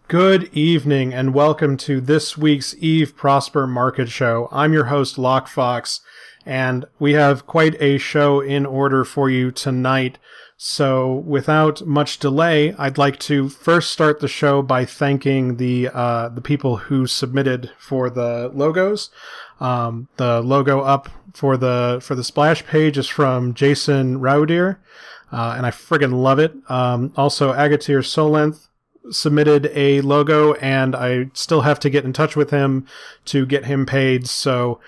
Good evening and welcome to this week's Eve Prosper Market Show. I'm your host, Lockefox, and we have quite a show in order for you tonight. So without much delay, I'd like to first start the show by thanking the people who submitted for the logos. The logo up for the splash page is from Jason Raudier, and I friggin' love it. Also, Agatir Solenth submitted a logo, and I still have to get in touch with him to get him paid, so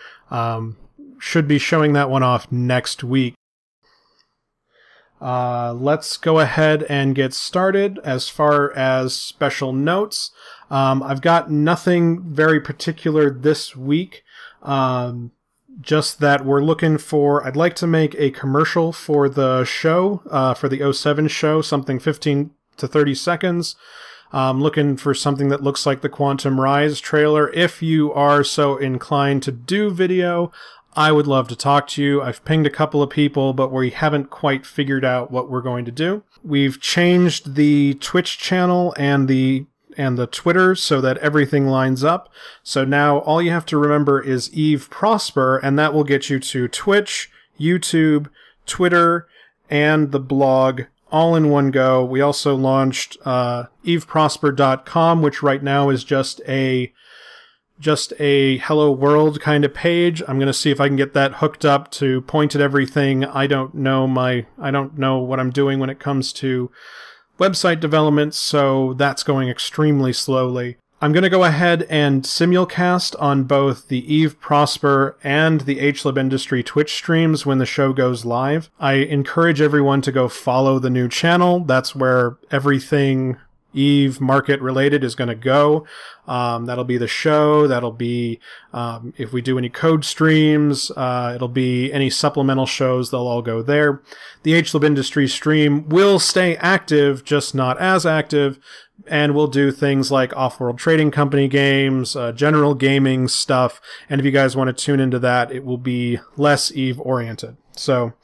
should be showing that one off next week. Let's go ahead and get started. As far as special notes, I've got nothing very particular this week, just that we're looking for, I'd like to make a commercial for the show, for the 07 show, something 15 to 30 seconds. Looking for something that looks like the Quantum Rise trailer. If you are so inclined to do video, I would love to talk to you. I've pinged a couple of people, but we haven't quite figured out what we're going to do. We've changed the Twitch channel and the Twitter so that everything lines up. So now all you have to remember is Eve Prosper, and that will get you to Twitch, YouTube, Twitter, and the blog all in one go. We also launched eveprosper.com, which right now is just a hello world kind of page. I'm going to see if I can get that hooked up to point at everything. I don't know what I'm doing when it comes to website development, so that's going extremely slowly. I'm going to go ahead and simulcast on both the Eve Prosper and the HLib Industry Twitch streams when the show goes live. I encourage everyone to go follow the new channel. That's where everything Eve market related is going to go. That'll be the show. That'll be, if we do any code streams, it'll be any supplemental shows. They'll all go there. The HLib Industry stream will stay active, just not as active. And we'll do things like Off-World Trading Company games, general gaming stuff. And if you guys want to tune into that, it will be less Eve oriented. So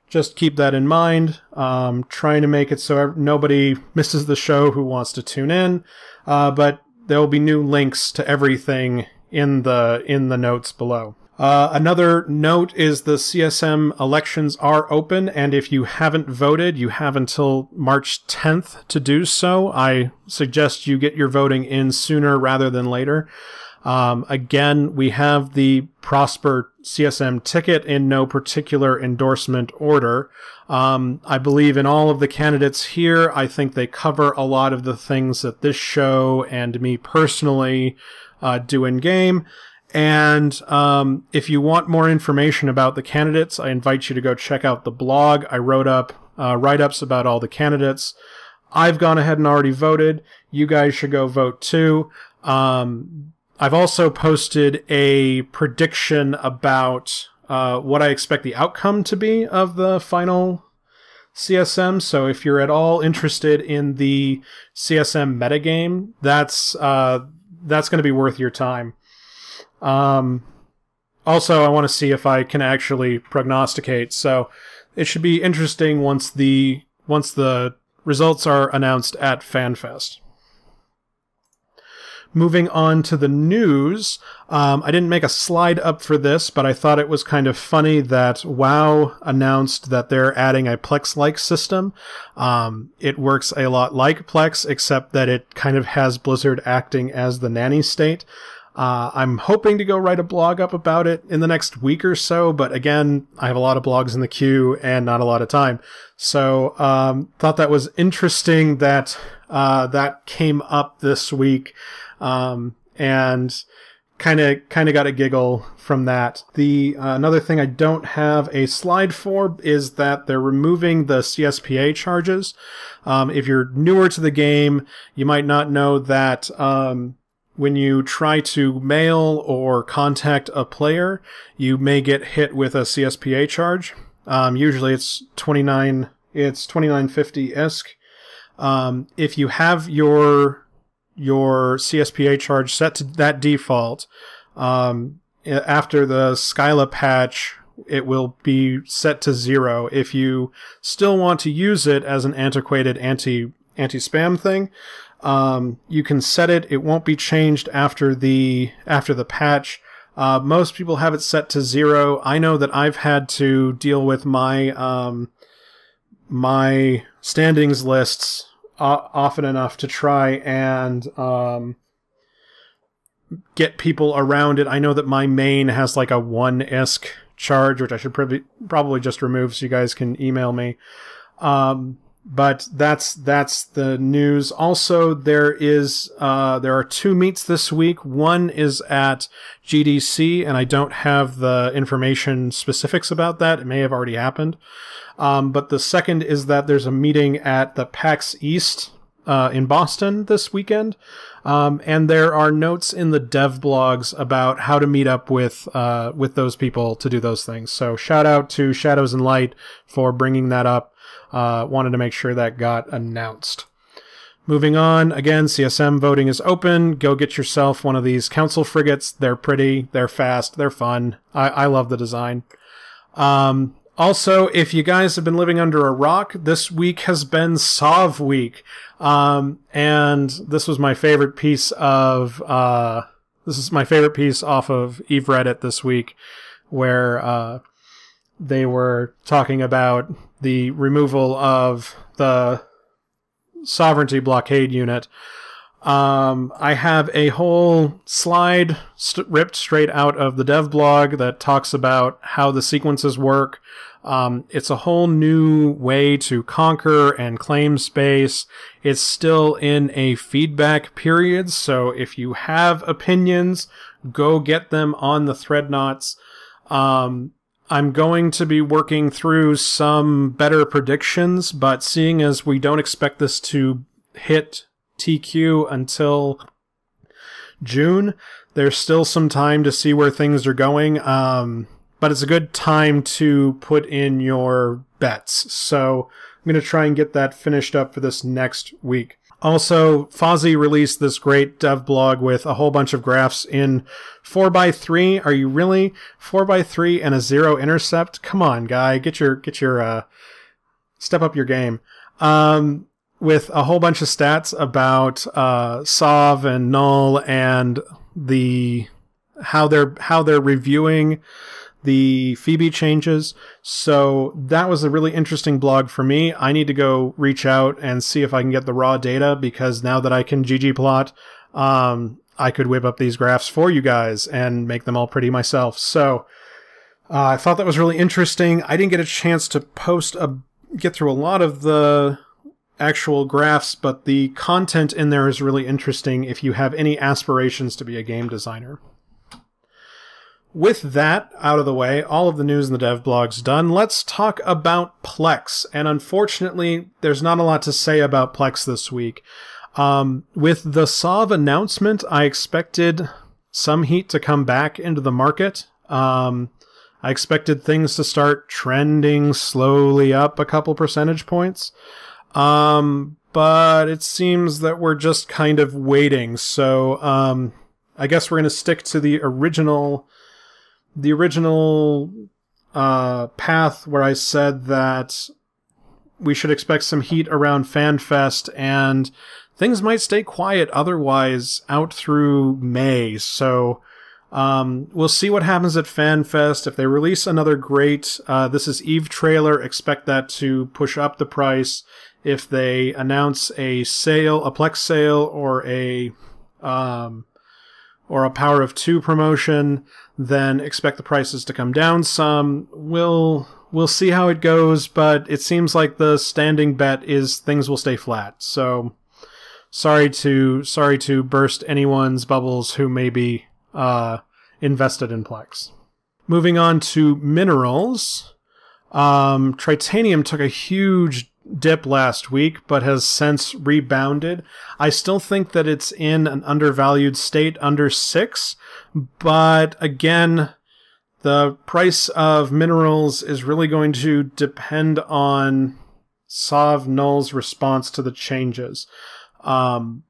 just keep that in mind. Trying to make it so nobody misses the show who wants to tune in. But there will be new links to everything in the notes below. Another note is the CSM elections are open, and if you haven't voted, you have until March 10th to do so. I suggest you get your voting in sooner rather than later. Again, we have the Prosper CSM ticket in no particular endorsement order. I believe in all of the candidates here. I think they cover a lot of the things that this show and me personally do in game. And if you want more information about the candidates, I invite you to go check out the blog. I wrote up write-ups about all the candidates. I've gone ahead and already voted. You guys should go vote too. I've also posted a prediction about what I expect the outcome to be of the final CSM. So if you're at all interested in the CSM metagame, that's going to be worth your time. Also, I want to see if I can actually prognosticate. So it should be interesting once the results are announced at FanFest. Moving on to the news, I didn't make a slide up for this, but I thought it was kind of funny that WoW announced that they're adding a PLEX-like system. It works a lot like PLEX, except that it kind of has Blizzard acting as the nanny state. I'm hoping to go write a blog up about it in the next week or so, but again, I have a lot of blogs in the queue and not a lot of time. So, thought that was interesting that that came up this week. And kind of got a giggle from that. The another thing I don't have a slide for is that they're removing the CSPA charges. If you're newer to the game, you might not know that when you try to mail or contact a player, you may get hit with a CSPA charge. Usually it's $29.50 ISK. If you have your CSPA charge set to that default, after the Skyla patch, it will be set to 0. If you still want to use it as an antiquated anti-spam thing, You can set it. It won't be changed after the patch. Most people have it set to 0. I know that I've had to deal with my my standings lists often enough to try and get people around it. I know that my main has like a 1 ISK charge, which I should probably just remove so you guys can email me. But that's the news. Also, there are 2 meets this week. One is at GDC, and I don't have the information specifics about that. It may have already happened. But the second is that there's a meeting at the PAX East in Boston this weekend. And there are notes in the dev blogs about how to meet up with those people to do those things. So shout out to Shadows and Light for bringing that up. Wanted to make sure that got announced. Moving on, again, CSM voting is open. Go get yourself one of these council frigates. They're pretty, they're fast, they're fun. I love the design. Also, if you guys have been living under a rock, this week has been Sov week. And this was my favorite piece of, this is my favorite piece off of Eve Reddit this week, where, they were talking about the removal of the sovereignty blockade unit. I have a whole slide ripped straight out of the dev blog that talks about how the sequences work. It's a whole new way to conquer and claim space. It's still in a feedback period, so if you have opinions, go get them on the Threadnoughts. I'm going to be working through some better predictions, but seeing as we don't expect this to hit TQ until June, there's still some time to see where things are going. But it's a good time to put in your bets. So I'm going to try and get that finished up for this next week. Also, Fozzie released this great dev blog with a whole bunch of graphs in 4x3. Are you really 4x3 and a 0 intercept? Come on, guy, get your step up your game. With a whole bunch of stats about Sov and Null and how they're reviewing the Phoebe changes. So that was a really interesting blog for me. I need to go reach out and see if I can get the raw data, because now that I can ggplot, I could whip up these graphs for you guys and make them all pretty myself. So I thought that was really interesting. I didn't get a chance to get through a lot of the actual graphs, but the content in there is really interesting if you have any aspirations to be a game designer. With that out of the way, all of the news in the dev blog's done. Let's talk about PLEX. And unfortunately, there's not a lot to say about PLEX this week. With the Sov announcement, I expected some heat to come back into the market. I expected things to start trending slowly up a couple percentage points. But it seems that we're just kind of waiting. So I guess we're going to stick to the original path where I said that we should expect some heat around FanFest, and things might stay quiet otherwise out through May. So we'll see what happens at FanFest. If they release another great This Is Eve trailer, expect that to push up the price. If they announce a sale, a PLEX sale, or a Power of Two promotion, then expect the prices to come down some. We'll see how it goes, but it seems like the standing bet is things will stay flat. So sorry to burst anyone's bubbles who may be invested in PLEX. Moving on to minerals. Tritanium took a huge dip last week, but has since rebounded. I still think that it's in an undervalued state, under 6, but again, the price of minerals is really going to depend on Sov Null's response to the changes. If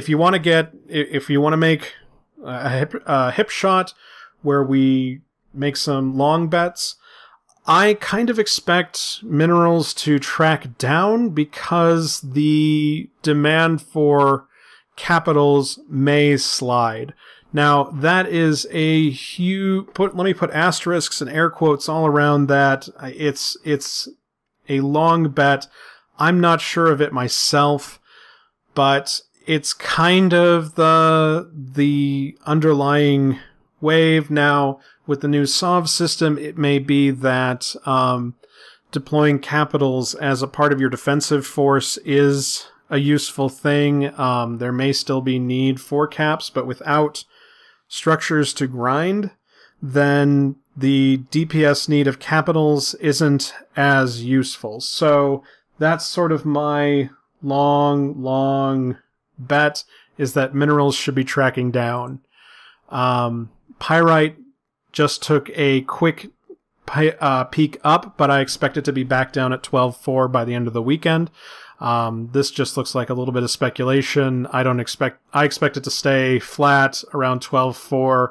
you want to make a hip shot where we make some long bets, I kind of expect minerals to track down because the demand for capitals may slide. Now, that is a huge... let me put asterisks and air quotes all around that. It's a long bet. I'm not sure of it myself, but it's kind of the underlying wave. Now, with the new SOV system, it may be that deploying capitals as a part of your defensive force is a useful thing. There may still be need for caps, but without structures to grind, then the DPS need of capitals isn't as useful. So that's sort of my long bet, is that minerals should be tracking down. Pyrite just took a quick peak up, but I expect it to be back down at 12.4 by the end of the weekend. This just looks like a little bit of speculation. I expect it to stay flat around 12.4.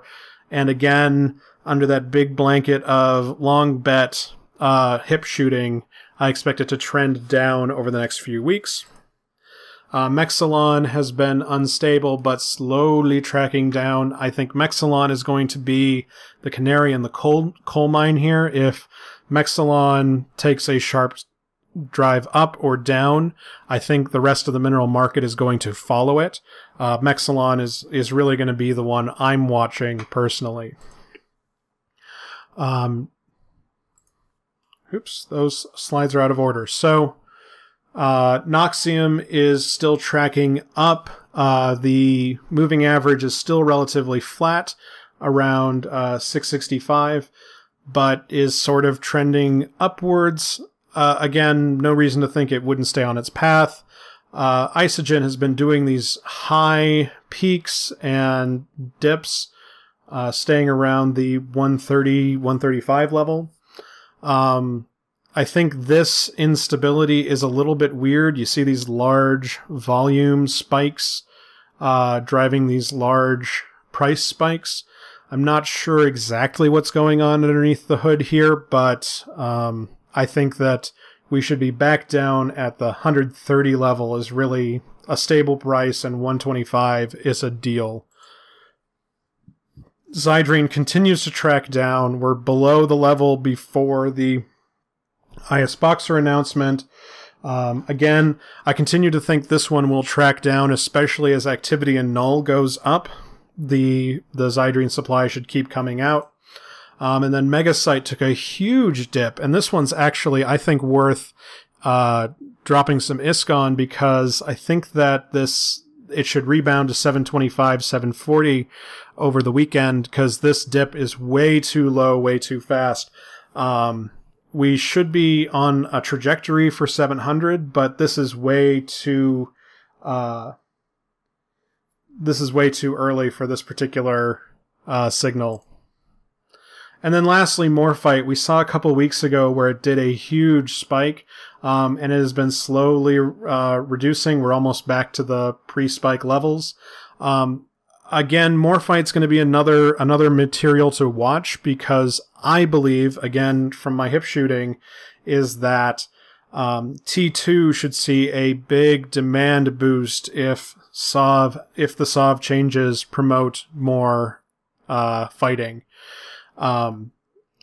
And again, under that big blanket of long bet, hip shooting, I expect it to trend down over the next few weeks. Mexilon has been unstable, but slowly tracking down. I think Mexilon is going to be the canary in the coal mine here. If Mexilon takes a sharp drive up or down, I think the rest of the mineral market is going to follow it. Mexilon is really going to be the one I'm watching personally. Oops, those slides are out of order. So, Noxium is still tracking up. The moving average is still relatively flat, around 665, but is sort of trending upwards. Again, no reason to think it wouldn't stay on its path. Isogen has been doing these high peaks and dips, staying around the 130, 135 level. I think this instability is a little bit weird. You see these large volume spikes driving these large price spikes. I'm not sure exactly what's going on underneath the hood here, but I think that we should be back down at the 130 level is really a stable price, and 125 is a deal. Zydrine continues to track down. We're below the level before the IS Boxer announcement. Again, I continue to think this one will track down, especially as activity in Null goes up. The Zydrine supply should keep coming out. And then Megasite took a huge dip, and this one's actually, I think, worth dropping some ISK on, because I think that it should rebound to 725, 740 over the weekend, because this dip is way too low, way too fast. We should be on a trajectory for 700, but this is way too early for this particular signal. And then lastly, Morphite. We saw a couple weeks ago where it did a huge spike, and it has been slowly reducing. We're almost back to the pre-spike levels. Again, Morphite's going to be another material to watch, because I believe, again, from my hip shooting, is that T2 should see a big demand boost if the SOV changes promote more fighting.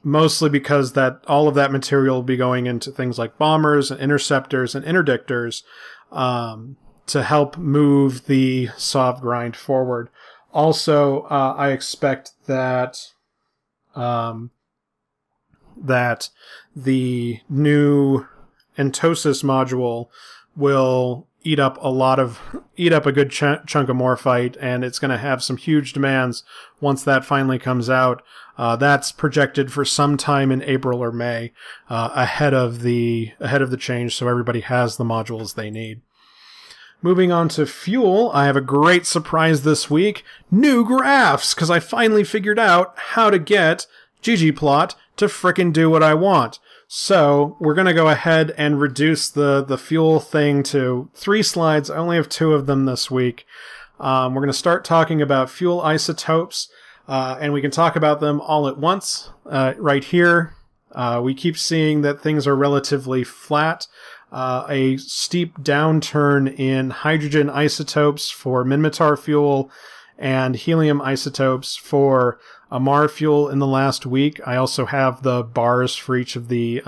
Mostly because that all of that material will be going into things like bombers and interceptors and interdictors to help move the SOV grind forward. Also, I expect that the new Entosis module will eat up a good chunk of Morphite, and it's going to have some huge demands once that finally comes out. That's projected for sometime in April or May, ahead of the change, so everybody has the modules they need. Moving on to fuel, I have a great surprise this week. New graphs, because I finally figured out how to get ggplot to frickin' do what I want. So we're going to go ahead and reduce the fuel thing to 3 slides. I only have 2 of them this week. We're going to start talking about fuel isotopes, and we can talk about them all at once right here. We keep seeing that things are relatively flat. A steep downturn in hydrogen isotopes for Minmatar fuel and helium isotopes for Amar fuel in the last week. I also have the bars for each of the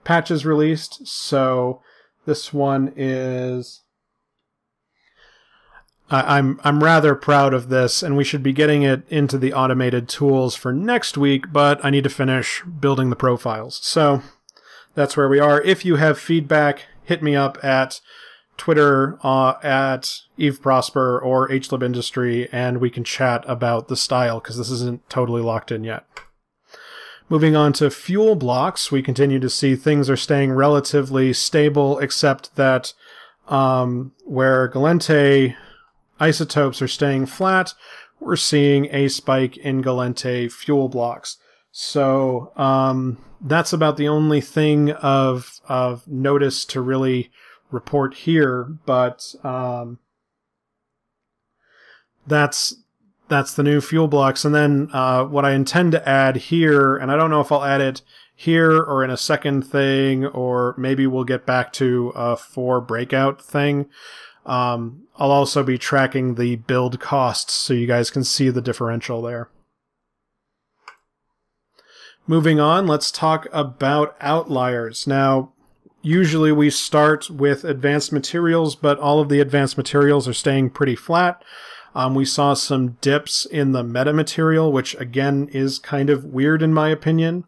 patches released. So this one is... I'm rather proud of this, and we should be getting it into the automated tools for next week, but I need to finish building the profiles. So that's where we are. If you have feedback, hit me up at Twitter at Eve Prosper or HLib Industry, and we can chat about the style, because this isn't totally locked in yet. Moving on to fuel blocks, we continue to see things are staying relatively stable, except that where Galente isotopes are staying flat, we're seeing a spike in Galente fuel blocks. So that's about the only thing of notice to really report here, but that's the new fuel blocks. And then what I intend to add here, and I don't know if I'll add it here or in a second thing, or maybe we'll get back to a 4 breakout thing. I'll also be tracking the build costs so you guys can see the differential there. Moving on, let's talk about outliers. Now, usually we start with advanced materials, but all of the advanced materials are staying pretty flat. We saw some dips in the metamaterial, which again is kind of weird in my opinion.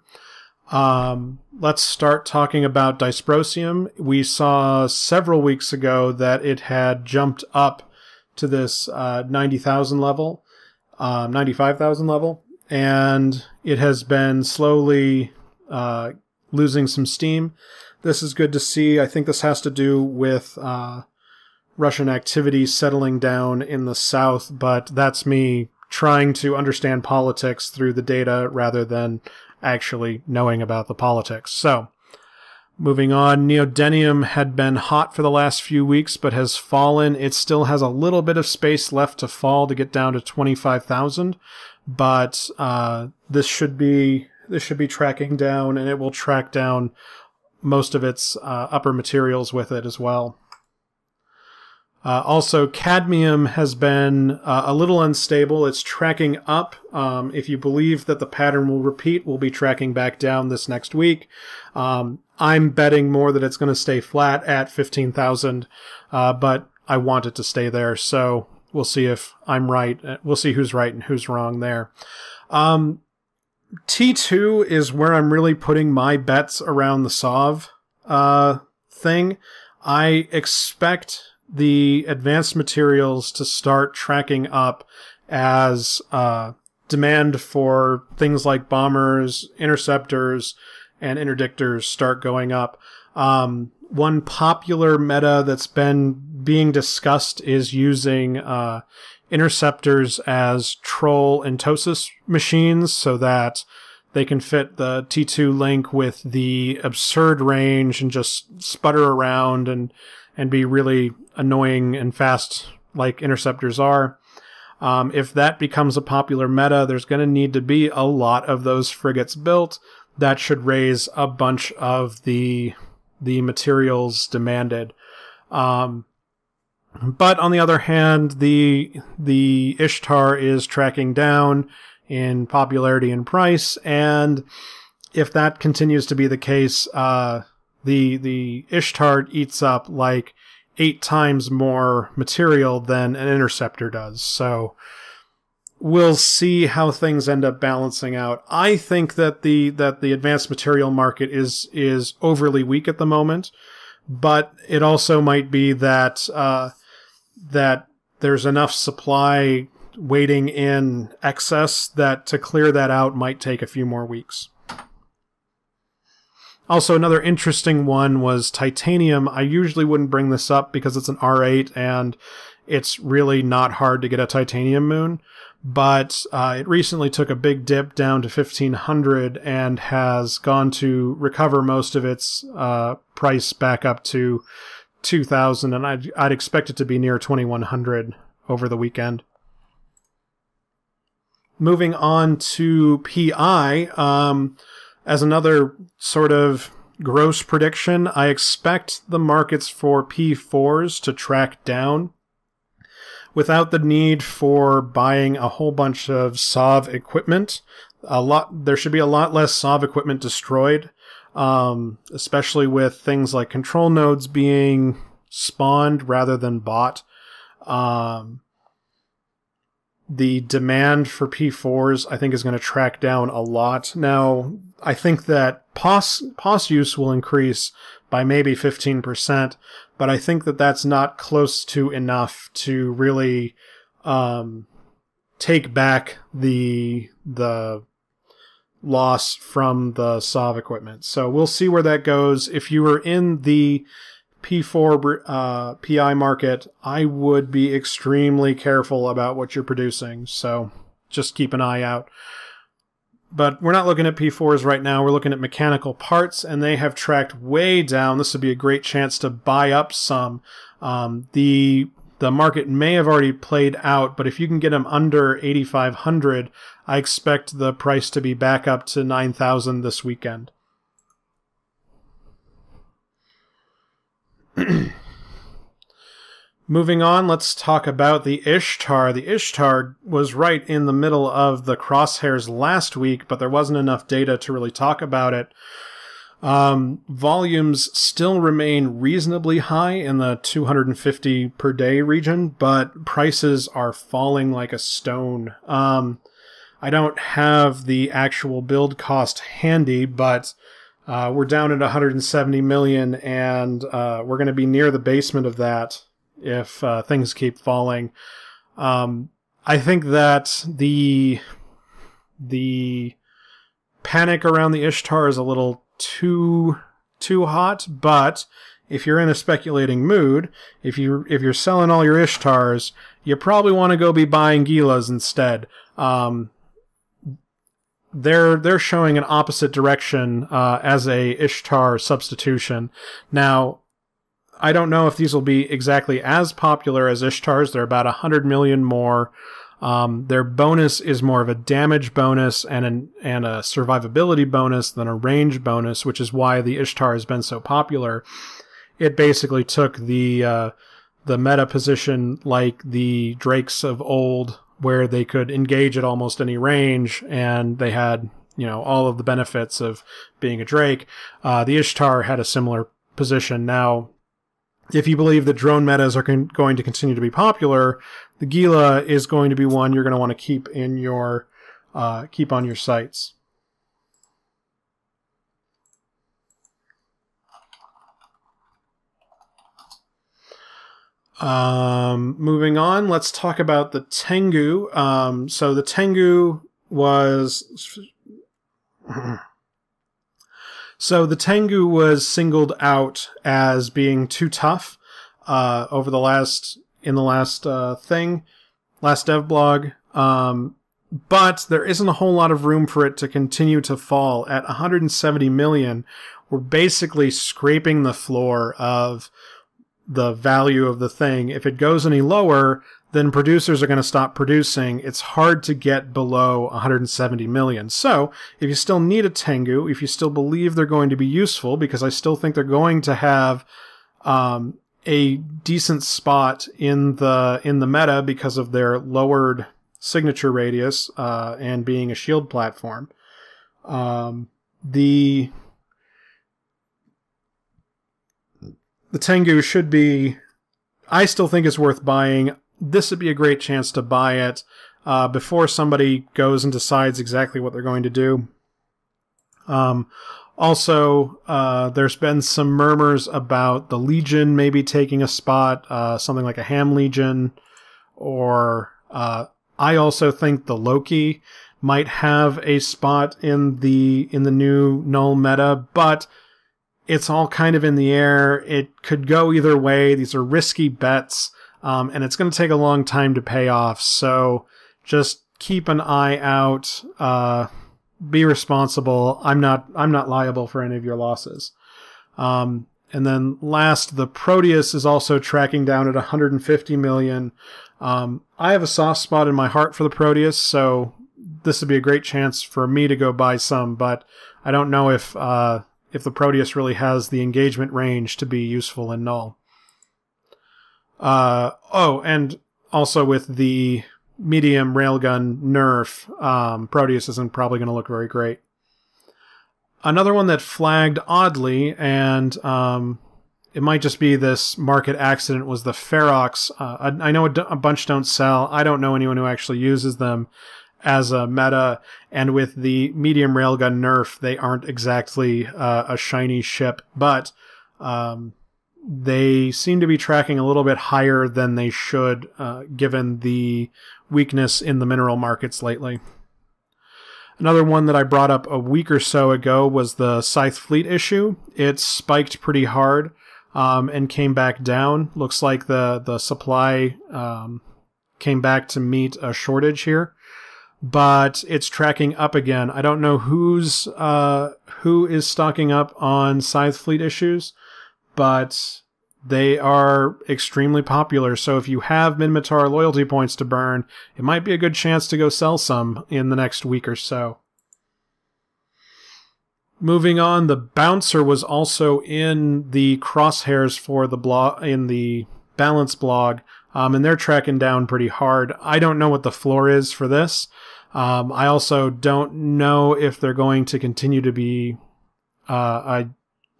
Let's start talking about dysprosium. We saw several weeks ago that it had jumped up to this 90,000 level, 95,000 level, and it has been slowly losing some steam. This is good to see. I think this has to do with Russian activity settling down in the south, but that's me trying to understand politics through the data rather than actually knowing about the politics. So, moving on, neodymium had been hot for the last few weeks, but has fallen. It still has a little bit of space left to fall to get down to 25,000, but this should be tracking down, and it will track down most of its upper materials with it as well. Also, cadmium has been a little unstable. It's tracking up. If you believe that the pattern will repeat, we'll be tracking back down this next week. I'm betting more that it's going to stay flat at 15,000, but I want it to stay there, so we'll see if I'm right. We'll see who's right and who's wrong there. T2 is where I'm really putting my bets around the SOV thing. I expect the advanced materials to start tracking up as demand for things like bombers, interceptors, and interdictors start going up. One popular meta that's been being discussed is using interceptors as troll and Tosis machines so that they can fit the T2 link with the absurd range and just sputter around and be really annoying and fast like interceptors are. If that becomes a popular meta, there's going to need to be a lot of those frigates built. That should raise a bunch of the materials demanded. But on the other hand, the Ishtar is tracking down in popularity and price, and if that continues to be the case, the Ishtar eats up like 8 times more material than an interceptor does. So we'll see how things end up balancing out. I think that the advanced material market is overly weak at the moment, but it also might be that that there's enough supply waiting in excess that to clear that out might take a few more weeks. Also, another interesting one was titanium. I usually wouldn't bring this up because it's an R8 and it's really not hard to get a titanium moon, but it recently took a big dip down to 1,500 and has gone to recover most of its price back up to 2,000, and I'd expect it to be near 2,100 over the weekend. Moving on to PI, as another sort of gross prediction, I expect the markets for P4s to track down without the need for buying a whole bunch of SOV equipment. There should be a lot less SOV equipment destroyed, especially with things like control nodes being spawned rather than bought. The demand for P4s, I think, is going to track down a lot. Now, I think that POS use will increase by maybe 15%, but I think that that's not close to enough to really take back the loss from the SOV equipment. So we'll see where that goes. If you were in the P4 PI market, I would be extremely careful about what you're producing. So just keep an eye out. But we're not looking at P4s right now. We're looking at mechanical parts, and they have tracked way down. This would be a great chance to buy up some. The market may have already played out, but if you can get them under 8,500, I expect the price to be back up to 9,000 this weekend. Moving on, let's talk about the Ishtar. The Ishtar was right in the middle of the crosshairs last week, but there wasn't enough data to really talk about it. Volumes still remain reasonably high in the 250 per day region, but prices are falling like a stone. I don't have the actual build cost handy, but we're down at 170 million, and we're going to be near the basement of that if things keep falling. I think that the panic around the Ishtar is a little too hot, but if you're in a speculating mood, if you're selling all your Ishtars, you probably want to go be buying Gilas instead. They're showing an opposite direction as a Ishtar substitution. Now, I don't know if these will be exactly as popular as Ishtars. They're about 100 million more. Their bonus is more of a damage bonus and a survivability bonus than a range bonus, which is why the Ishtar has been so popular. It basically took the meta position like the Drakes of old, where they could engage at almost any range, and they had, all of the benefits of being a Drake. The Ishtar had a similar position. Now, if you believe that drone metas are going to continue to be popular, the Gila is going to be one you're going to want to keep in your keep on your sites. Moving on, let's talk about the Tengu. So the Tengu was singled out as being too tough over the last dev blog. But there isn't a whole lot of room for it to continue to fall. At 170 million, we're basically scraping the floor of the value of the thing. If it goes any lower, then producers are going to stop producing. It's hard to get below 170 million. So if you still need a Tengu, if you still believe they're going to be useful, because I still think they're going to have a decent spot in the meta because of their lowered signature radius and being a shield platform, the Tengu should be, I still think it's worth buying. This would be a great chance to buy it before somebody goes and decides exactly what they're going to do. Also, there's been some murmurs about the Legion maybe taking a spot, something like a Ham Legion, or I also think the Loki might have a spot in the new null meta, but it's all kind of in the air. It could go either way. These are risky bets, and it's going to take a long time to pay off. So just keep an eye out. Be responsible. I'm not liable for any of your losses. And then last, the Proteus is also tracking down at 150 million. I have a soft spot in my heart for the Proteus, so this would be a great chance for me to go buy some, but I don't know if the Proteus really has the engagement range to be useful in null. Oh, and also with the medium railgun nerf, Proteus isn't probably going to look very great. Another one that flagged oddly, and it might just be this market accident, was the Ferox. I know a bunch don't sell. I don't know anyone who actually uses them as a meta, and with the medium railgun nerf, they aren't exactly a shiny ship, but they seem to be tracking a little bit higher than they should, given the weakness in the mineral markets lately. Another one that I brought up a week or so ago was the Scythe Fleet issue. It spiked pretty hard and came back down. Looks like the supply came back to meet a shortage here, but it's tracking up again. I don't know who is stocking up on Scythe Fleet issues, but they are extremely popular. So if you have Minmatar loyalty points to burn, it might be a good chance to go sell some in the next week or so. Moving on, the Bouncer was also in the crosshairs for the blog, in the balance blog, and they're tracking down pretty hard. I don't know what the floor is for this. I also don't know if they're going to continue to be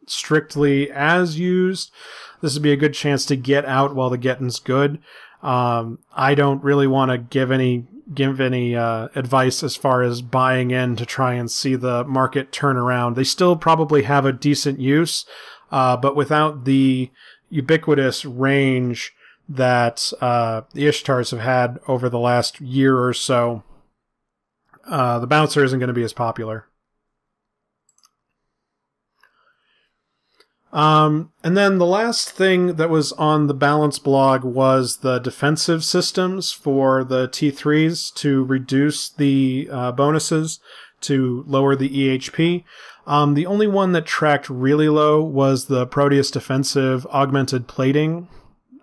strictly as used. This would be a good chance to get out while the getting's good. I don't really want to give any advice as far as buying in to try and see the market turn around. They still probably have a decent use, but without the ubiquitous range that the Ishtars have had over the last year or so, the Bouncer isn't going to be as popular. And then the last thing that was on the balance blog was the defensive systems for the T3s to reduce the bonuses to lower the EHP. The only one that tracked really low was the Proteus defensive augmented plating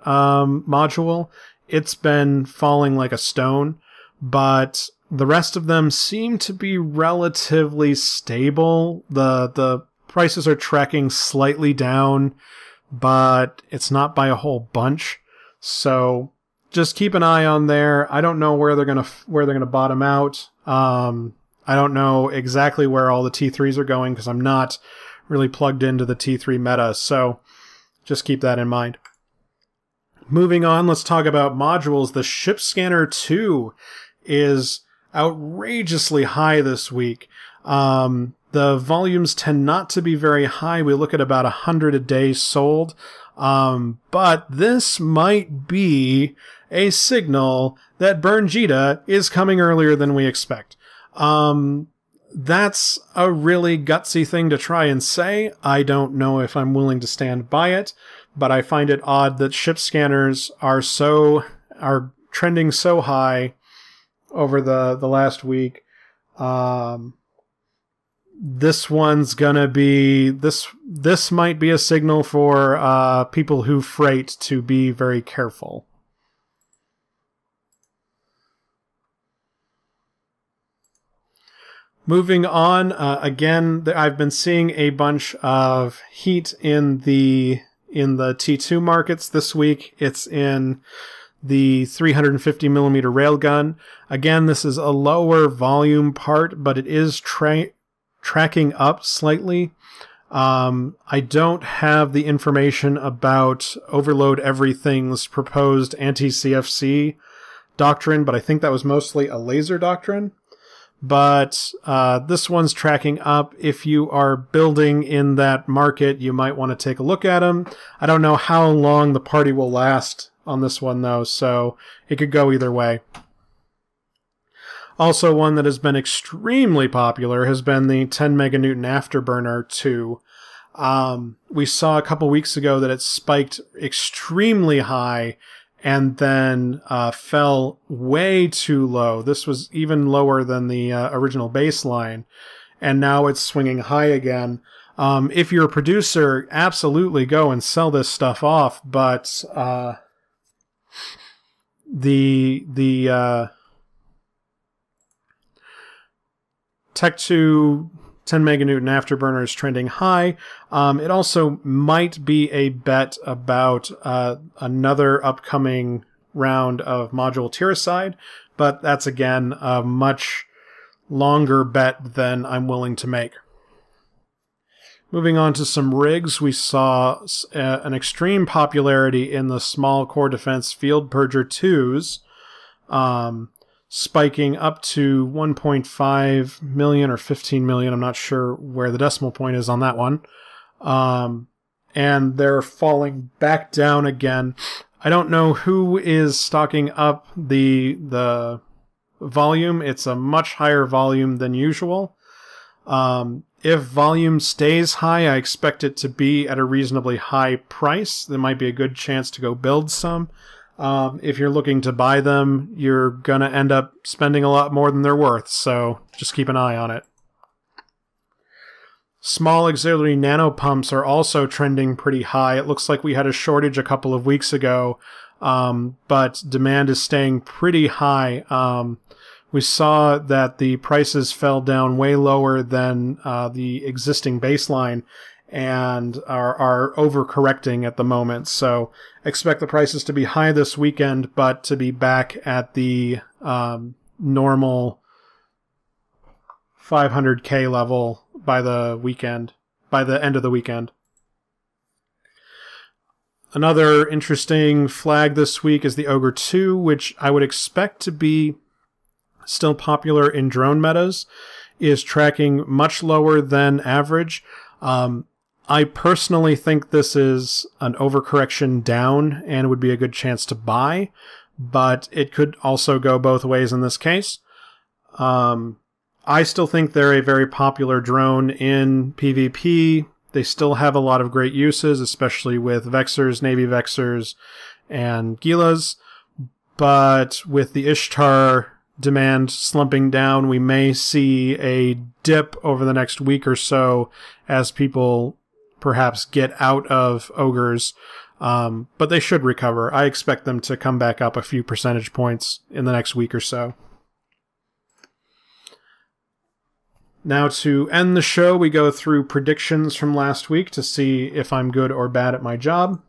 module. It's been falling like a stone, but the rest of them seem to be relatively stable. The prices are tracking slightly down, but it's not by a whole bunch. So just keep an eye on there. I don't know where they're gonna bottom out. I don't know exactly where all the T3s are going because I'm not really plugged into the T3 meta. So just keep that in mind. Moving on, let's talk about modules. The Ship Scanner 2 is outrageously high this week. The volumes tend not to be very high. We look at about 100 a day sold. But this might be a signal that Burnjita is coming earlier than we expect. That's a really gutsy thing to try and say. I don't know if I'm willing to stand by it, but I find it odd that ship scanners are trending so high over the last week. This one's gonna be this might be a signal for people who freight to be very careful. Moving on, again, I've been seeing a bunch of heat in the T2 markets this week. It's in the 350 millimeter railgun. Again, this is a lower volume part, but it is tracking up slightly. I don't have the information about Overload Everything's proposed anti-CFC doctrine, but I think that was mostly a laser doctrine. But this one's tracking up. If you are building in that market, you might want to take a look at them. I don't know how long the party will last on this one, though, so it could go either way. Also, one that has been extremely popular has been the 10 meganewton Afterburner 2. We saw a couple weeks ago that it spiked extremely high and then fell way too low. This was even lower than the original baseline, and now it's swinging high again. If you're a producer, absolutely go and sell this stuff off, but the Tech 2 10 meganewton afterburner is trending high. It also might be a bet about another upcoming round of module tiericide, but that's again a much longer bet than I'm willing to make. Moving on to some rigs, we saw an extreme popularity in the small core defense field purger 2s, spiking up to 1.5 million or 15 million. I'm not sure where the decimal point is on that one. And they're falling back down again. I don't know who is stocking up the volume. It's a much higher volume than usual. If volume stays high, I expect it to be at a reasonably high price. There might be a good chance to go build some. If you're looking to buy them, you're going to end up spending a lot more than they're worth, so just keep an eye on it. Small auxiliary nanopumps are also trending pretty high. It looks like we had a shortage a couple of weeks ago, but demand is staying pretty high. We saw that the prices fell down way lower than the existing baseline and are overcorrecting at the moment. So expect the prices to be high this weekend, but to be back at the normal 500K level by the weekend, by the end of the weekend. Another interesting flag this week is the Ogre 2, which I would expect to be still popular in drone metas, is tracking much lower than average. I personally think this is an overcorrection down and would be a good chance to buy, but it could also go both ways in this case. I still think they're a very popular drone in PvP. They still have a lot of great uses, especially with Vexors, Navy Vexors, and Gilas. But with the Ishtar demand slumping down, we may see a dip over the next week or so as people perhaps get out of Ogres. But they should recover. I expect them to come back up a few percentage points in the next week or so. Now, to end the show, we go through predictions from last week to see if I'm good or bad at my job.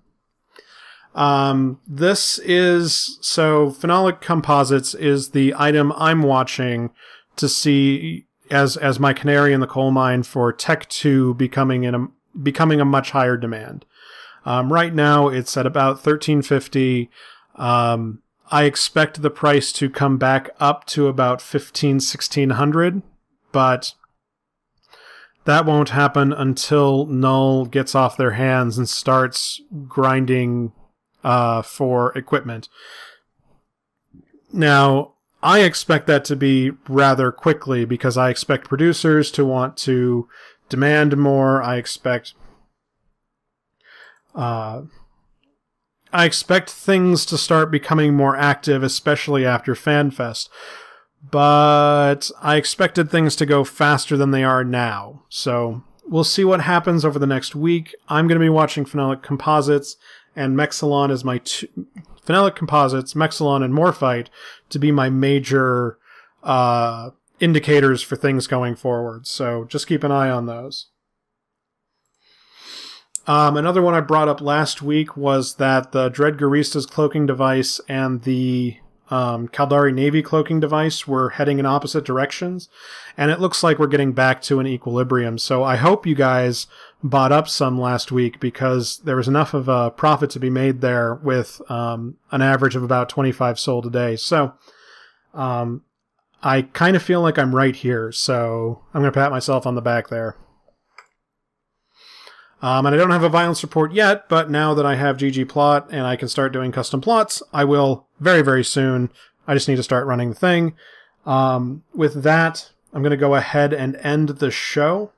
This is, so Phenolic Composites is the item I'm watching to see as my canary in the coal mine for Tech 2 becoming a much higher demand. Right now, it's at about $13.50. I expect the price to come back up to about $1,500-$1,600, but that won't happen until Null gets off their hands and starts grinding for equipment. Now, I expect that to be rather quickly because I expect producers to want to demand more. I expect things to start becoming more active, especially after FanFest. But I expected things to go faster than they are now. So we'll see what happens over the next week. I'm going to be watching Phenolic Composites and Mexilon as my Phenolic Composites, Mexilon, and Morphite to be my major indicators for things going forward. So just keep an eye on those. Another one I brought up last week was that the Dread Garista's cloaking device and the Caldari Navy cloaking device were heading in opposite directions, and it looks like we're getting back to an equilibrium. So I hope you guys bought up some last week because there was enough of a profit to be made there with an average of about 25 sold a day. So I kind of feel like I'm right here, so I'm going to pat myself on the back there. And I don't have a violence report yet, but now that I have ggplot and I can start doing custom plots, I will very, very soon. I just need to start running the thing. With that, I'm going to go ahead and end the show.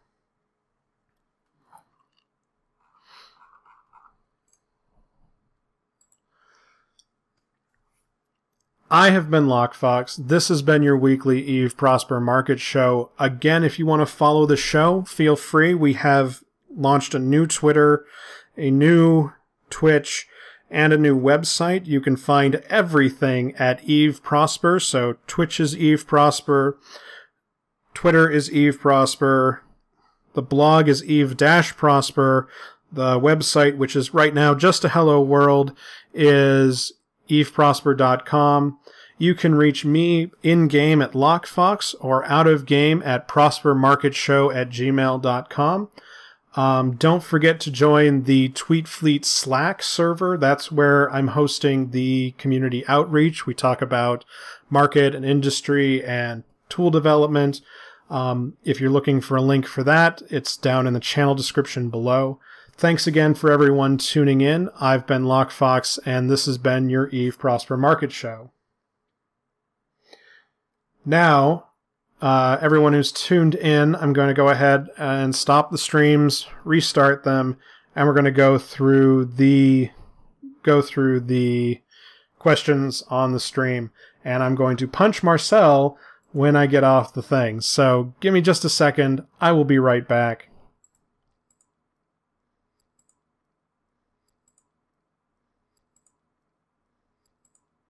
I have been Lockefox. This has been your weekly Eve Prosper Market Show. Again, if you want to follow the show, feel free. We have launched a new Twitter, a new Twitch, and a new website. You can find everything at Eve Prosper. So Twitch is Eve Prosper, Twitter is Eve Prosper. The blog is Eve-Prosper. The website, which is right now just a hello world, is eveprosper.com. You can reach me in-game at Lockefox or out-of-game at prospermarketshow@gmail.com. Don't forget to join the Tweetfleet Slack server. That's where I'm hosting the community outreach. We talk about market and industry and tool development. If you're looking for a link for that, it's down in the channel description below. Thanks again for everyone tuning in. I've been Lockefox, and this has been your Eve Prosper Market Show. Now, everyone who's tuned in, I'm going to go ahead and stop the streams, restart them, and we're going to go through the questions on the stream. And I'm going to punch Marcel when I get off the thing. So give me just a second. I will be right back.